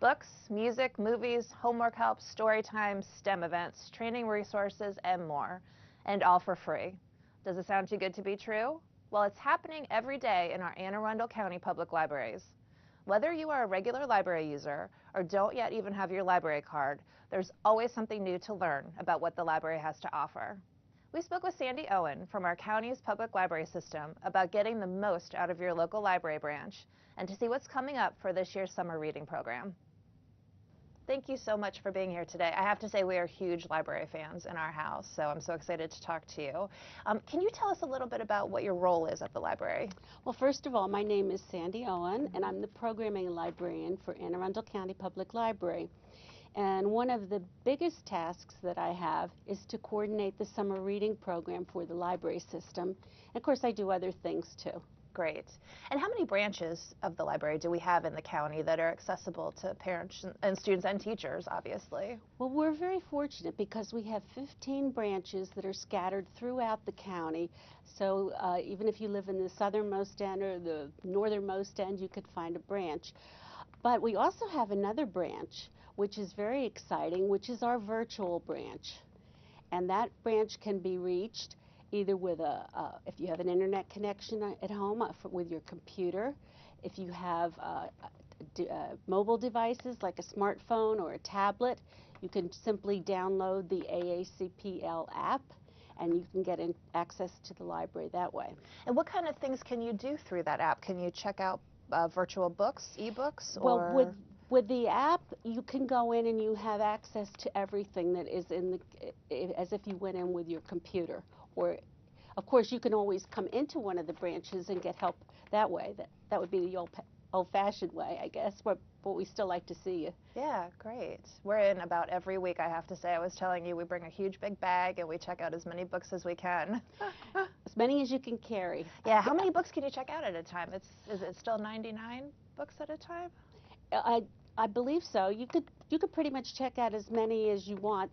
Books, music, movies, homework help, story time, STEM events, training resources, and more. And all for free. Does it sound too good to be true? Well, it's happening every day in our Anne Arundel County Public Libraries. Whether you are a regular library user or don't yet even have your library card, there's always something new to learn about what the library has to offer. We spoke with Sandy Owen from our county's public library system about getting the most out of your local library branch and to see what's coming up for this year's summer reading program. Thank you so much for being here today. I have to say we are huge library fans in our house, so I'm so excited to talk to you. Can you tell us a little bit about what your role is at the library? Well, first of all, my name is Sandy Owen, and I'm the programming librarian for Anne Arundel County Public Library. And one of the biggest tasks that I have is to coordinate the summer reading program for the library system. And of course, I do other things too. Great. And how many branches of the library do we have in the county that are accessible to parents and students and teachers, obviously? Well, we're very fortunate because we have 15 branches that are scattered throughout the county. So even if you live in the southernmost end or the northernmost end, you could find a branch. But we also have another branch, which is very exciting, which is our virtual branch. And that branch can be reached either with if you have an internet connection at home with your computer, if you have mobile devices like a smartphone or a tablet, you can simply download the AACPL app and you can get access to the library that way. And what kind of things can you do through that app? Can you check out virtual books, ebooks? Well, with the app, you can go in and you have access to everything that is in the, as if you went in with your computer. Or, of course, you can always come into one of the branches and get help that way. That would be the old-fashioned way, I guess, but we still like to see you. Yeah, great. We're in about every week, I have to say. I was telling you, we bring a huge big bag and we check out as many books as we can. As many as you can carry. Yeah, how many books can you check out at a time? Is it still 99 books at a time? I believe so. You could pretty much check out as many as you want.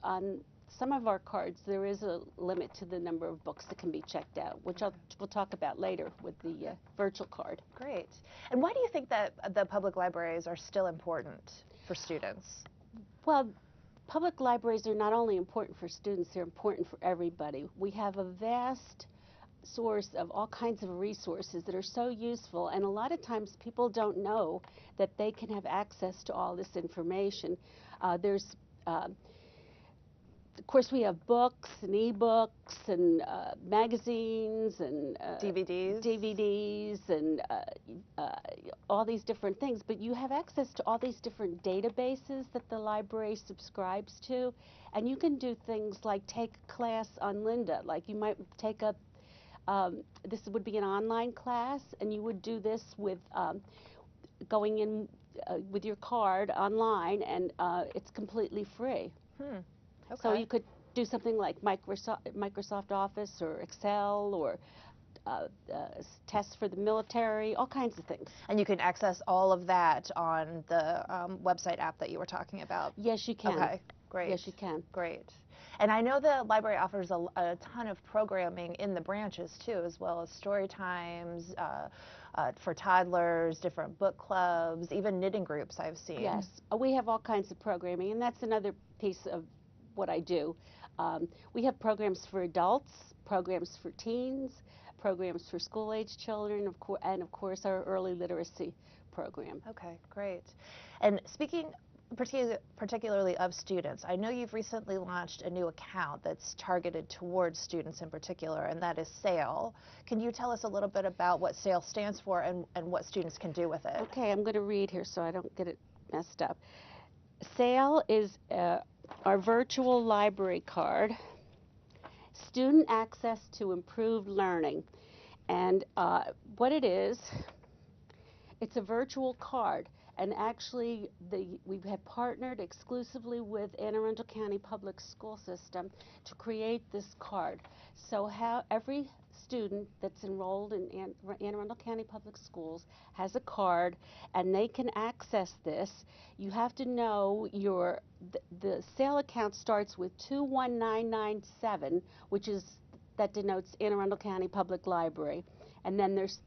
On some of our cards, there is a limit to the number of books that can be checked out, which we'll talk about later with the virtual card. Great. And why do you think that the public libraries are still important for students? Well, public libraries are not only important for students, they're important for everybody. We have a vast source of all kinds of resources that are so useful, and a lot of times people don't know that they can have access to all this information. Of course, we have books and e-books and magazines and DVDs and all these different things. But you have access to all these different databases that the library subscribes to, and you can do things like take a class on Linda. Like you might take a this would be an online class, and you would do this with going in with your card online, and it's completely free. Okay. So you could do something like Microsoft Office or Excel or tests for the military, all kinds of things. And you can access all of that on the website app that you were talking about? Yes, you can. Okay, great. Yes, you can. Great. And I know the library offers a ton of programming in the branches too, as well as story times for toddlers, different book clubs, even knitting groups I've seen. Yes, we have all kinds of programming, and that's another piece of what I do. We have programs for adults, programs for teens, programs for school-age children, and of course our early literacy program. Okay, great. And speaking particularly of students, I know you've recently launched a new account that's targeted towards students in particular, and that is SAIL. Can you tell us a little bit about what SAIL stands for and what students can do with it? Okay, I'm going to read here so I don't get it messed up. SAIL is our virtual library card, student access to improved learning. And what it is, it's a virtual card. And actually, we have partnered exclusively with Anne Arundel County Public School System to create this card. So every student that's enrolled in Anne Arundel County Public Schools has a card, and they can access this. You have to know the SAIL account starts with 21997, that denotes Anne Arundel County Public Library. And then there's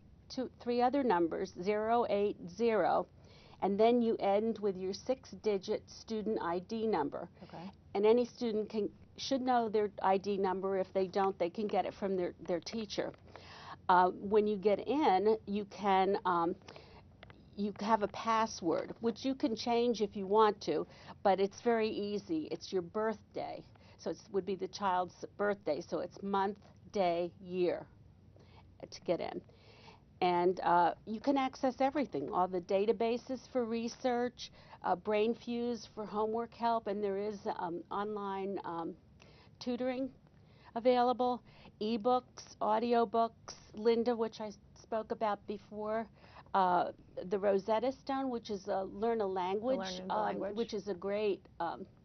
three other numbers, 080, and then you end with your 6-digit student ID number. Okay. And any student should know their ID number. If they don't, they can get it from their teacher. When you get in, you have a password, which you can change if you want to, but it's very easy. It's your birthday. So it would be the child's birthday. So it's month, day, year to get in. And you can access everything, all the databases for research, BrainFuse for homework help, and there is online tutoring available, ebooks, audiobooks, Linda, which I spoke about before, the Rosetta Stone, which is learn a language, which is a great,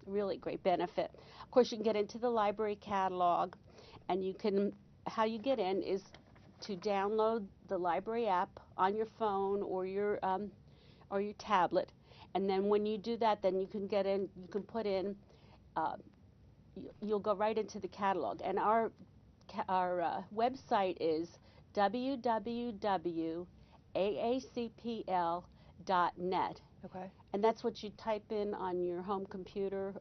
really great benefit. Of course, you can get into the library catalog, and how you get in is to download the library app on your phone or your tablet, and then when you do that, then you can get in. You can put in. You'll go right into the catalog, and our website is www.aacpl.net. Okay. And that's what you type in on your home computer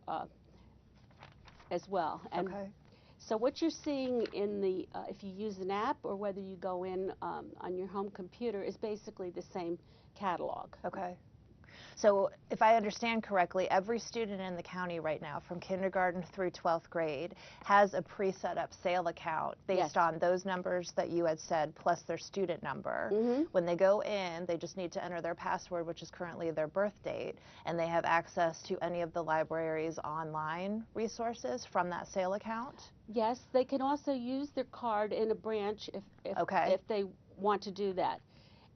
as well. And okay. so what you're seeing in if you use an app or whether you go in on your home computer is basically the same catalog. Okay. So if I understand correctly, every student in the county right now, from kindergarten through 12th grade, has a pre-set up SAIL account based on those numbers that you had said, plus their student number. Mm-hmm. When they go in, they just need to enter their password, which is currently their birth date, and they have access to any of the library's online resources from that SAIL account? Yes, they can also use their card in a branch if they want to do that.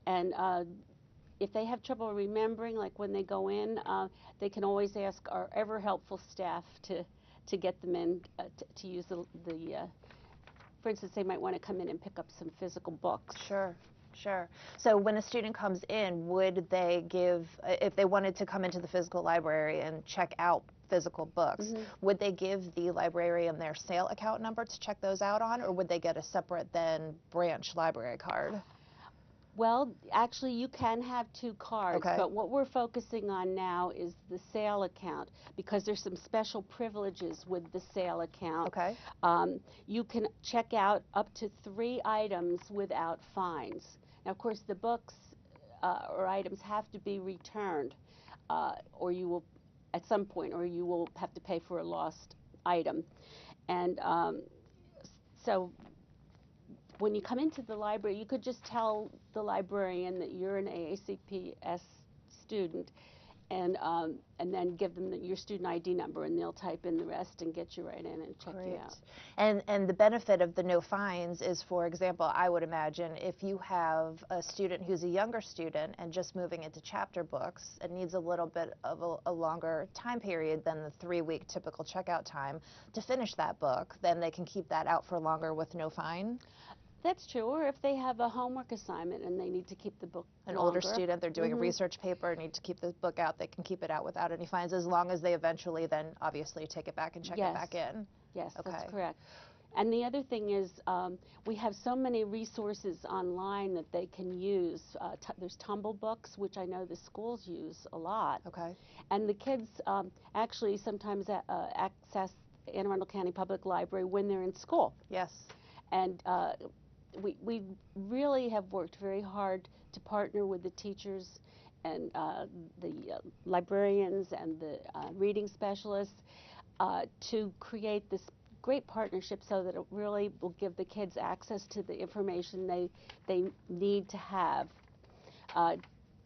And if they have trouble remembering, like when they go in, they can always ask our ever helpful staff to get them in to use for instance, they might want to come in and pick up some physical books. Sure. Sure. So when a student comes in, would they if they wanted to come into the physical library and check out physical books, Mm-hmm. would they give the librarian their SAIL account number to check those out on, or would they get a separate then branch library card? Well, actually, you can have two cards, but what we're focusing on now is the SAIL account because there's some special privileges with the SAIL account. Okay. You can check out up to 3 items without fines. Now, of course, the books or items have to be returned, or you will, at some point, or you will have to pay for a lost item. And so when you come into the library, you could just tell the librarian that you're an AACPS student, and then give them your student ID number, and they'll type in the rest and get you right in and check you out. And the benefit of the no fines is, for example, I would imagine if you have a student who's a younger student and just moving into chapter books and needs a little bit of a longer time period than the 3-week typical checkout time to finish that book, then they can keep that out for longer with no fine? That's true, or if they have a homework assignment and they need to keep the book An longer. older student, they're doing a research paper, need to keep the book out, they can keep it out without any fines, as long as they eventually then obviously take it back and check it back in. Yes, that's correct. And the other thing is we have so many resources online that they can use. There's Tumble Books, which I know the schools use a lot. Okay. And the kids actually sometimes access Anne Arundel County Public Library when they're in school. Yes. And we really have worked very hard to partner with the teachers and the librarians and the reading specialists to create this great partnership so that it really will give the kids access to the information they need to have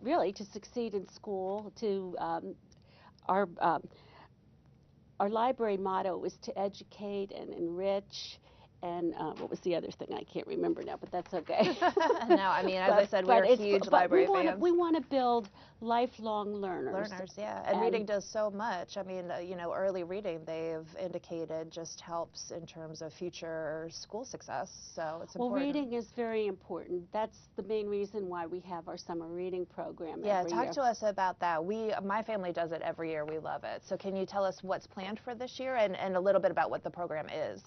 really to succeed in school. Our library motto is to educate and enrich. And what was the other thing? I can't remember now, but that's okay. No, I mean, as I said, we're huge library fans. We want to build lifelong learners. Yeah. And reading does so much. I mean, early reading, they've indicated just helps in terms of future school success. So it's important. Well, reading is very important. That's the main reason why we have our summer reading program every year. Talk to us about that. My family does it every year. We love it. So can you tell us what's planned for this year and a little bit about what the program is?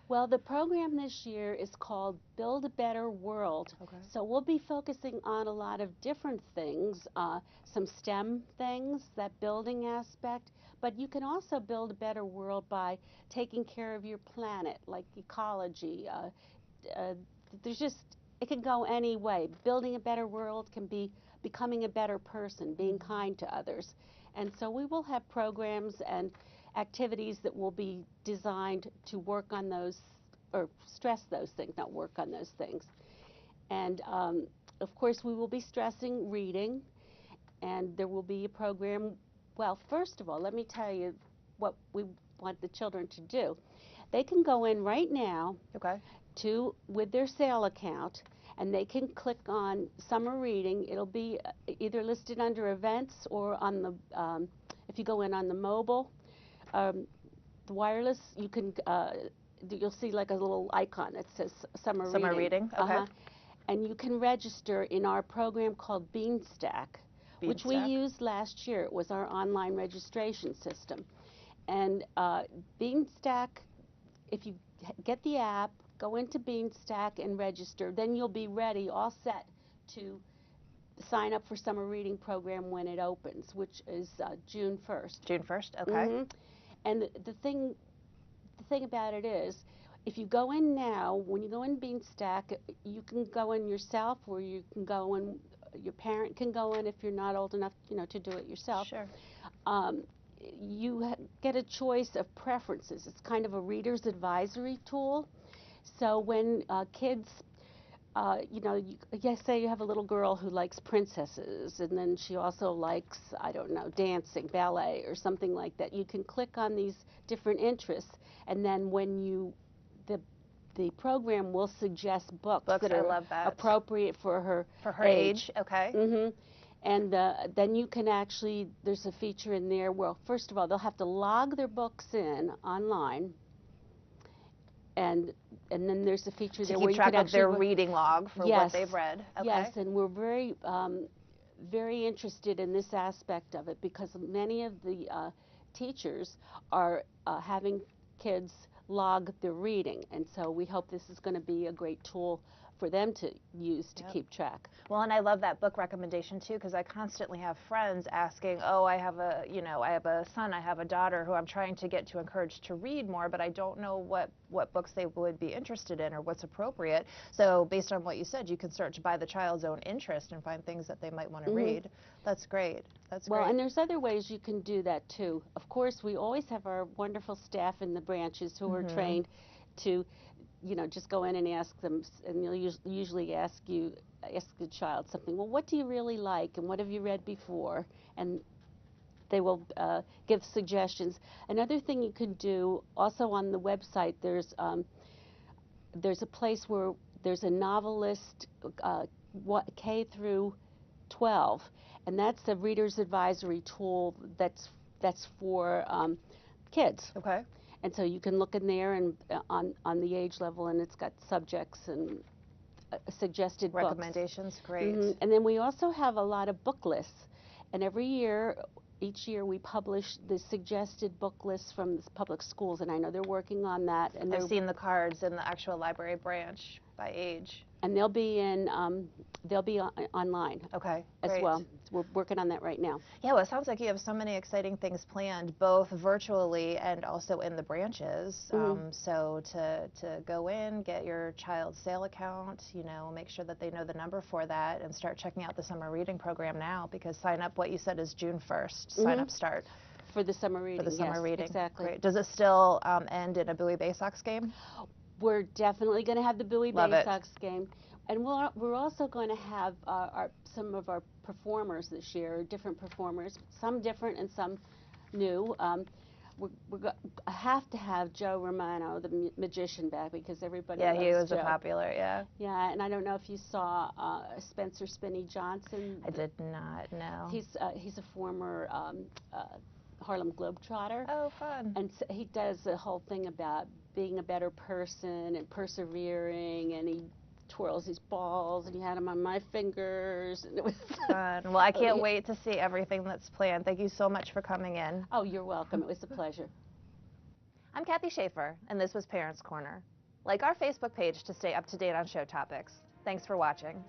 Well, the program this year is called Build a Better World. Okay. So we'll be focusing on a lot of different things, some STEM things, that building aspect, but you can also build a better world by taking care of your planet, like ecology. Uh, there's just, it can go any way. Building a better world can be becoming a better person, being kind to others. And so we will have programs and activities that will be designed to work on those or stress those things, not work on those things. And of course, we will be stressing reading, and there will be a program. Well, first of all, let me tell you what we want the children to do. They can go in right now Okay. to with their sale account, and they can click on summer reading. It'll be either listed under events or on the if you go in on the mobile, the wireless, you can you'll see like a little icon that says summer reading. Summer reading. Okay. And you can register in our program called Beanstack, which we Beanstack. used last year. It was our online registration system. And Beanstack, if you get the app, go into Beanstack and register, then you'll be ready, all set to sign up for summer reading program when it opens, which is June 1st. June 1st. Okay. And the thing about it is, if you go in now, when you go in Beanstack, you can go in yourself, or you can go in, your parent can go in if you're not old enough, to do it yourself. Sure. You get a choice of preferences. It's kind of a reader's advisory tool. So when kids, say you have a little girl who likes princesses, and then she also likes, I don't know, dancing, ballet, or something like that. You can click on these different interests, and then the program will suggest books that I are love that. appropriate for her age. Okay. And then you can actually, there's a feature in there where, first of all, they'll have to log their books in online, and then there's a feature there where you can actually keep track of their reading log for what they've read. Okay. Yes, and we're very, very interested in this aspect of it, because many of the teachers are having kids log their reading, and so we hope this is going to be a great tool for them to use to keep track. Well, and I love that book recommendation too, because I constantly have friends asking, oh, I have a son, I have a daughter who I'm trying to get to encourage to read more, but I don't know what books they would be interested in or what's appropriate. So based on what you said, you can search by the child's own interest and find things that they might want to read. That's great. That's great. Well, and there's other ways you can do that too. Of course, we always have our wonderful staff in the branches who are trained to just go in and ask them, and they'll usually ask the child something. Well, what do you really like, and what have you read before? And they will give suggestions. Another thing you can do, also on the website, there's a place where there's a novelist K through 12, and that's a reader's advisory tool that's for kids. Okay. And so you can look in there and on the age level, and it's got subjects and suggested recommendations. Books. Great. And then we also have a lot of book lists, and each year we publish the suggested book lists from the public schools, and I know they're working on that. And I've seen the cards in the actual library branch by age. And they'll be online. Okay. As great. well. We're working on that right now. Yeah, well, it sounds like you have so many exciting things planned, both virtually and also in the branches. So to go in, get your child's sale account, make sure that they know the number for that, and start checking out the summer reading program now, because sign up, what you said is June 1st. Sign up start. For the summer reading. For the summer reading. Exactly. Great. Does it still end in a Bowie Bay Sox game? We're definitely going to have the Bowie Bay Sox game. And we're also going to have some of our performers this year, different performers, some different and some new. I have to have Joe Romano, the magician, back, because everybody loves he was Joe. a popular, Yeah, and I don't know if you saw Spencer Spinney Johnson. I did not, no. He's a former Harlem Globetrotter. Oh, fun. And so he does the whole thing about being a better person and persevering, and he twirls his balls, and he had them on my fingers, and it was fun. Well, I can't wait to see everything that's planned. Thank you so much for coming in. Oh, you're welcome. It was a pleasure. I'm Kathy Schaefer, and this was Parents Corner. Like our Facebook page to stay up to date on show topics. Thanks for watching.